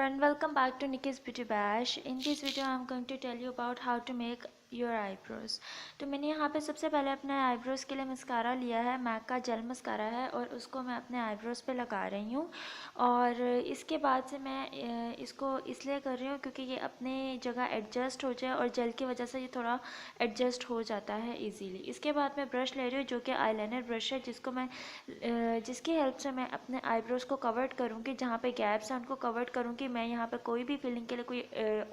everyone, welcome back to Nikki's Beauty Bash. In this video I'm going to tell you about how to make your eyebrows. तो मैंने यहाँ पे सबसे पहले अपने आईब्रोज के लिए मस्कारा लिया है, मैक का जेल मस्कारा है और उसको मैं अपने आईब्रोज पे लगा रही हूँ। और इसके बाद से मैं इसको इसलिए कर रही हूँ क्योंकि ये अपने जगह एडजस्ट हो जाए और जेल की वजह से ये थोड़ा एडजस्ट हो जाता है इजीली। इसके बाद मैं ब्रश ले रही हूँ जो कि आईलाइनर ब्रश है, जिसकी हेल्प से मैं अपने आईब्रोज को कवर करूँगी। जहाँ पे गैप्स हैं उनको कवर करूँगी। मैं यहाँ पे कोई भी फिलिंग के लिए कोई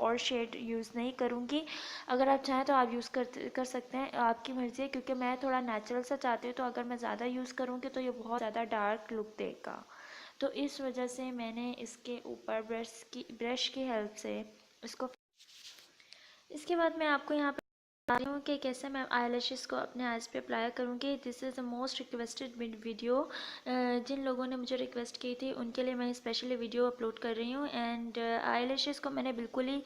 और शेड यूज़ नहीं करूँगी। अगर आप चाहें तो आप यूज़ कर सकते हैं, आपकी मर्ज़ी है, क्योंकि मैं थोड़ा नेचुरल सा चाहती हूँ। तो अगर मैं ज़्यादा यूज़ करूँगी तो ये बहुत ज़्यादा डार्क लुक देगा। तो इस वजह से मैंने इसके ऊपर ब्रश की हेल्प से इसको। इसके बाद मैं आपको यहाँ पे बता रही हूँ कि कैसे मैं आईलैशेस को अपने आईज पे अप्लाई करूँगी। This is the most requested video. जिन लोगों ने मुझे रिक्वेस्ट की थी उनके लिए मैं स्पेशली वीडियो अपलोड कर रही हूँ। एंड आईलैशेस को मैंने बिल्कुल ही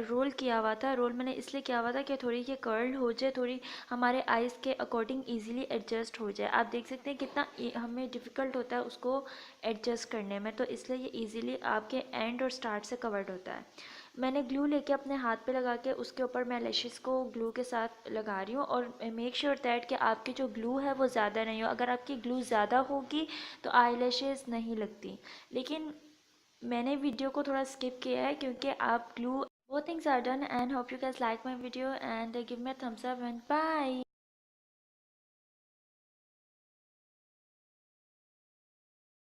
रोल किया हुआ था। रोल मैंने इसलिए किया हुआ था कि थोड़ी ये कर्ल हो जाए, थोड़ी हमारे आइज़ के अकॉर्डिंग ईजिली एडजस्ट हो जाए। आप देख सकते हैं कितना हमें डिफ़िकल्ट होता है उसको एडजस्ट करने में, तो इसलिए ये ईजिली आपके एंड और स्टार्ट से कवर्ड होता है। मैंने ग्लू लेके अपने हाथ पे लगा के उसके ऊपर मैं लैशेस को ग्लू के साथ लगा रही हूँ। और मेक श्योर दैट कि आपकी जो ग्लू है वो ज़्यादा नहीं हो। अगर आपकी ग्लू ज़्यादा होगी तो आई लैशेस नहीं लगती। लेकिन मैंने वीडियो को थोड़ा स्किप किया है क्योंकि आप glue, both things are done and hope you guys like my video and give me a thumbs up and bye.